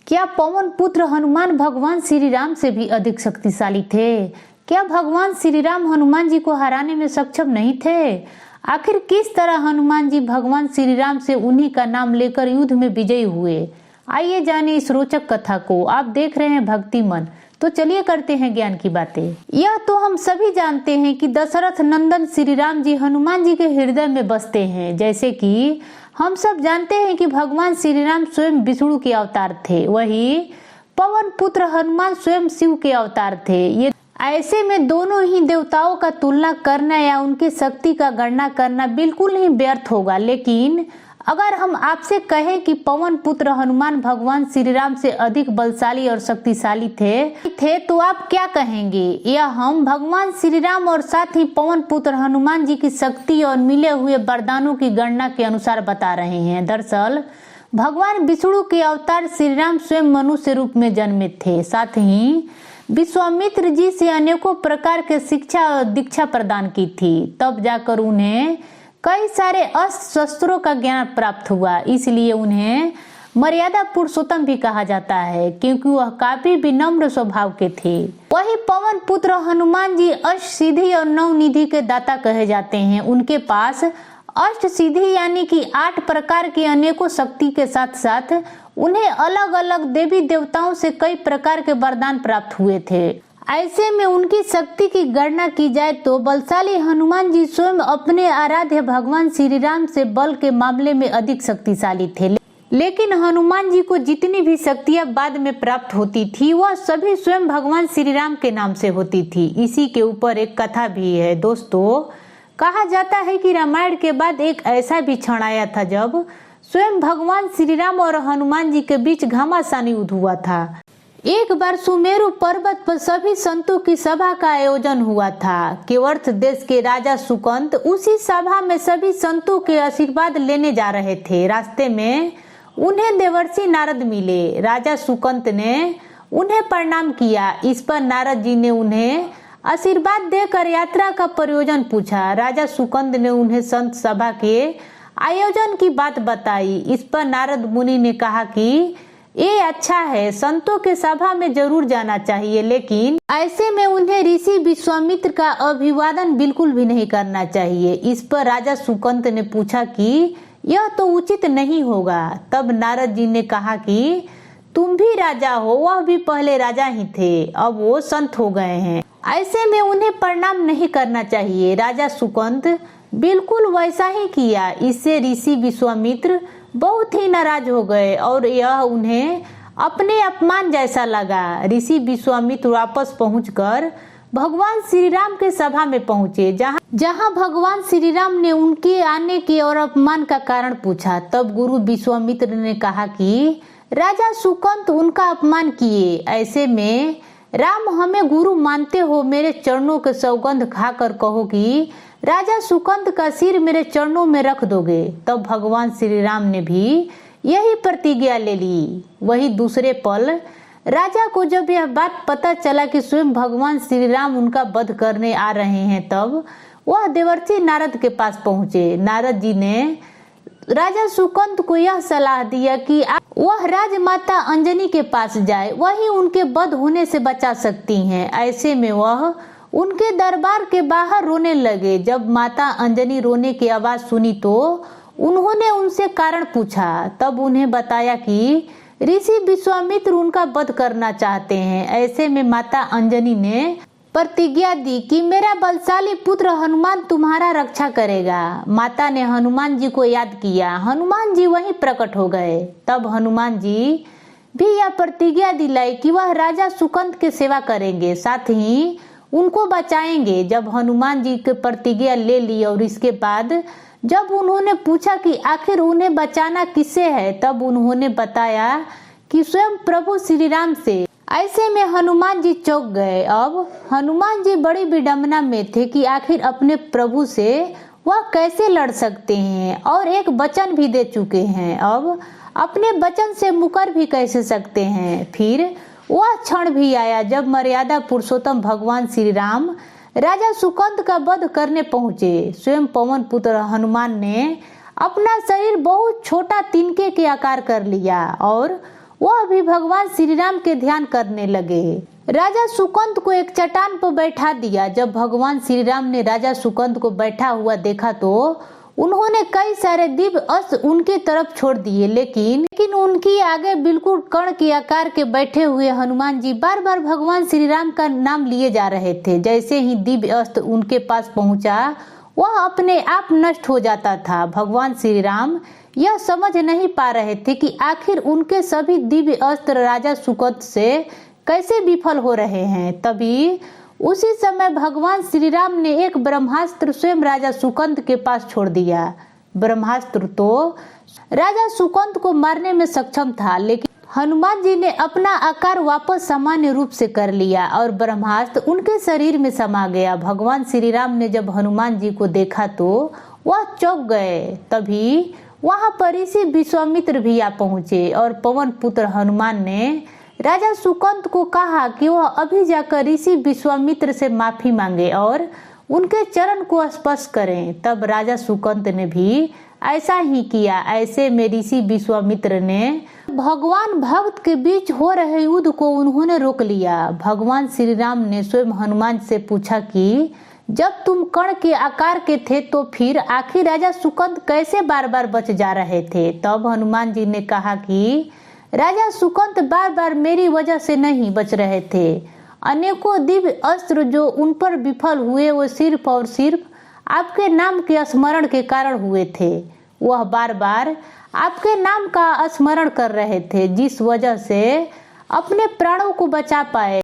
क्या पवन पुत्र हनुमान भगवान श्री राम से भी अधिक शक्तिशाली थे? क्या भगवान श्री राम हनुमान जी को हराने में सक्षम नहीं थे? आखिर किस तरह हनुमान जी भगवान श्री राम से उन्हीं का नाम लेकर युद्ध में विजयी हुए? आइए जाने इस रोचक कथा को। आप देख रहे हैं भक्ति मन, तो चलिए करते हैं ज्ञान की बातें। यह तो हम सभी जानते हैं कि दशरथ नंदन श्री राम जी हनुमान जी के हृदय में बसते हैं। जैसे कि हम सब जानते हैं कि भगवान श्री राम स्वयं विष्णु के अवतार थे, वही पवन पुत्र हनुमान स्वयं शिव के अवतार थे। ये ऐसे में दोनों ही देवताओं का तुलना करना या उनकी शक्ति का गणना करना बिल्कुल ही व्यर्थ होगा। लेकिन अगर हम आपसे कहें कि पवन पुत्र हनुमान भगवान श्री राम से अधिक बलशाली और शक्तिशाली थे तो आप क्या कहेंगे? यह हम भगवान श्री राम और साथ ही पवन पुत्र हनुमान जी की शक्ति और मिले हुए वरदानों की गणना के अनुसार बता रहे हैं। दरअसल भगवान विष्णु के अवतार श्री राम स्वयं मनुष्य रूप में जन्मे थे। साथ ही विश्वामित्र जी से अनेकों प्रकार के शिक्षा और दीक्षा प्रदान की थी। तब जाकर उन्हें कई सारे अस्त्र शस्त्रों का ज्ञान प्राप्त हुआ। इसलिए उन्हें मर्यादा पुरुषोत्तम भी कहा जाता है, क्योंकि वह काफी विनम्र स्वभाव के थे। वही पवन पुत्र हनुमान जी अष्ट सिद्धि और नौ निधि के दाता कहे जाते हैं। उनके पास अष्ट सिद्धि यानी कि 8 प्रकार की अनेकों शक्ति के साथ साथ उन्हें अलग अलग देवी देवताओं से कई प्रकार के वरदान प्राप्त हुए थे। ऐसे में उनकी शक्ति की गणना की जाए तो बलशाली हनुमान जी स्वयं अपने आराध्य भगवान श्री राम से बल के मामले में अधिक शक्तिशाली थे। लेकिन हनुमान जी को जितनी भी शक्तियां बाद में प्राप्त होती थी वह सभी स्वयं भगवान श्री राम के नाम से होती थी। इसी के ऊपर एक कथा भी है दोस्तों। कहा जाता है कि रामायण के बाद एक ऐसा भी क्षण आया था जब स्वयं भगवान श्री राम और हनुमान जी के बीच घमासान युद्ध हुआ था। एक बार सुमेरु पर्वत पर सभी संतों की सभा का आयोजन हुआ था। केवर्थ देश के राजा सुकंत उसी सभा में सभी संतों के आशीर्वाद लेने जा रहे थे। रास्ते में उन्हें देवर्षि नारद मिले। राजा सुकंत ने उन्हें प्रणाम किया। इस पर नारद जी ने उन्हें आशीर्वाद देकर यात्रा का प्रयोजन पूछा। राजा सुकंत ने उन्हें संत सभा के आयोजन की बात बताई। इस पर नारद मुनि ने कहा कि ये अच्छा है, संतों के सभा में जरूर जाना चाहिए, लेकिन ऐसे में उन्हें ऋषि विश्वामित्र का अभिवादन बिल्कुल भी नहीं करना चाहिए। इस पर राजा सुकंत ने पूछा कि यह तो उचित नहीं होगा। तब नारद जी ने कहा कि तुम भी राजा हो, वह भी पहले राजा ही थे, अब वो संत हो गए हैं, ऐसे में उन्हें प्रणाम नहीं करना चाहिए। राजा सुकंत बिल्कुल वैसा ही किया। इससे ऋषि विश्वामित्र बहुत ही नाराज हो गए और यह उन्हें अपने अपमान जैसा लगा। ऋषि विश्वामित्र वापस पहुंचकर भगवान श्री राम के सभा में पहुंचे, जहां भगवान श्री राम ने उनके आने के और अपमान का कारण पूछा। तब गुरु विश्वामित्र ने कहा कि राजा सुकंत उनका अपमान किए, ऐसे में राम हमें गुरु मानते हो, मेरे चरणों के सौगंध खाकर कहो कि राजा सुकंत का सिर मेरे चरणों में रख दोगे। तब भगवान श्री राम ने भी यही प्रतिज्ञा ले ली। वही दूसरे पल राजा को जब यह बात पता चला कि स्वयं भगवान श्री राम उनका वध करने आ रहे हैं, तब वह देवर्षि नारद के पास पहुंचे। नारद जी ने राजा सुकंत को यह सलाह दिया कि वह राजमाता अंजनी के पास जाए, वही उनके वध होने से बचा सकती हैं। ऐसे में वह उनके दरबार के बाहर रोने लगे। जब माता अंजनी रोने की आवाज सुनी तो उन्होंने उनसे कारण पूछा। तब उन्हें बताया कि ऋषि विश्वामित्र उनका वध करना चाहते हैं। ऐसे में माता अंजनी ने प्रतिज्ञा दी कि मेरा बलशाली पुत्र हनुमान तुम्हारा रक्षा करेगा। माता ने हनुमान जी को याद किया। हनुमान जी वहीं प्रकट हो गए। तब हनुमान जी भी यह प्रतिज्ञा दिलाई कि वह राजा सुकंत की सेवा करेंगे, साथ ही उनको बचाएंगे। जब हनुमान जी की प्रतिज्ञा ले ली और इसके बाद जब उन्होंने पूछा कि आखिर उन्हें बचाना किससे है, तब उन्होंने बताया कि स्वयं प्रभु श्री राम से। ऐसे में हनुमान जी चौंक गए। अब हनुमान जी बड़ी विडंबना में थे कि आखिर अपने प्रभु से वह कैसे लड़ सकते हैं, और एक वचन भी दे चुके हैं, अब अपने वचन से मुकर भी कैसे सकते हैं। फिर वह क्षण भी आया जब मर्यादा पुरुषोत्तम भगवान श्री राम राजा सुकंत का वध करने पहुंचे। स्वयं पवन पुत्र हनुमान ने अपना शरीर बहुत छोटा तिनके के आकार कर लिया और वह भी भगवान श्री राम के ध्यान करने लगे। राजा सुकंद को एक चट्टान पर बैठा दिया। जब भगवान श्री राम ने राजा सुकंद को बैठा हुआ देखा तो उन्होंने कई सारे दिव्य अस्त्र उनकी तरफ छोड़ दिए, लेकिन उनकी आगे बिल्कुल कर्ण के आकार के बैठे हुए हनुमान जी बार बार भगवान श्री राम का नाम लिए जा रहे थे। जैसे ही दिव्य अस्त्र उनके पास पहुंचा, वह अपने आप नष्ट हो जाता था। भगवान श्री राम यह समझ नहीं पा रहे थे कि आखिर उनके सभी दिव्य अस्त्र राजा सुकंद से कैसे विफल हो रहे हैं। तभी उसी समय भगवान श्री राम ने एक ब्रह्मास्त्र स्वयं राजा सुकंद के पास छोड़ दिया। ब्रह्मास्त्र तो राजा सुकंद को मारने में सक्षम था, लेकिन हनुमान जी ने अपना आकार वापस सामान्य रूप से कर लिया और ब्रह्मास्त्र उनके शरीर में समा गया। भगवान श्री राम ने जब हनुमान जी को देखा तो वह चौंक गए। तभी वहां पर ऋषि विश्वामित्र भी आ पहुंचे और पवन पुत्र हनुमान ने राजा सुकंद को कहा कि वह अभी जाकर ऋषि विश्वामित्र से माफी मांगे और उनके चरण को स्पर्श करें। तब राजा सुकंद ने भी ऐसा ही किया। ऐसे में ऋषि विश्वामित्र ने भगवान भक्त के बीच हो रहे युद्ध को उन्होंने रोक लिया। भगवान श्री राम ने स्वयं हनुमान से पूछा कि जब तुम कर्ण के आकार के थे तो फिर आखिर राजा सुकंद कैसे बार बार बच जा रहे थे। तब हनुमान जी ने कहा कि राजा सुकंद बार बार मेरी वजह से नहीं बच रहे थे। अनेकों दिव्य अस्त्र जो उन पर विफल हुए वो सिर्फ और सिर्फ आपके नाम के स्मरण के कारण हुए थे। वह बार बार आपके नाम का स्मरण कर रहे थे, जिस वजह से अपने प्राणों को बचा पाए।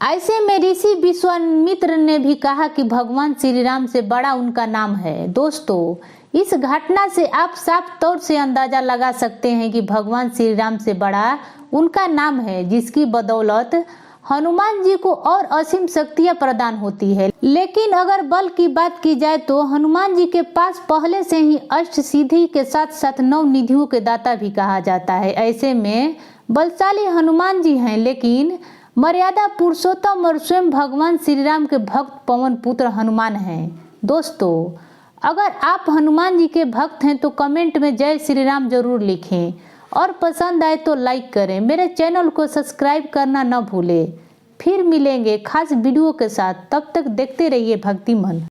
ऐसे में ऋषि विश्वामित्र ने भी कहा कि भगवान श्री राम से बड़ा उनका नाम है। दोस्तों, इस घटना से आप साफ तौर से अंदाजा लगा सकते हैं कि भगवान श्री राम से बड़ा उनका नाम है, जिसकी बदौलत हनुमान जी को और असीम शक्तियां प्रदान होती है। लेकिन अगर बल की बात की जाए तो हनुमान जी के पास पहले से ही अष्ट सिद्धि के साथ साथ 9 निधियों के दाता भी कहा जाता है। ऐसे में बलशाली हनुमान जी हैं, लेकिन मर्यादा पुरुषोत्तम और स्वयं भगवान श्री राम के भक्त पवन पुत्र हनुमान हैं। दोस्तों, अगर आप हनुमान जी के भक्त हैं तो कमेंट में जय श्री राम जरूर लिखें और पसंद आए तो लाइक करें। मेरे चैनल को सब्सक्राइब करना न भूलें। फिर मिलेंगे खास वीडियो के साथ, तब तक देखते रहिए भक्ति मन।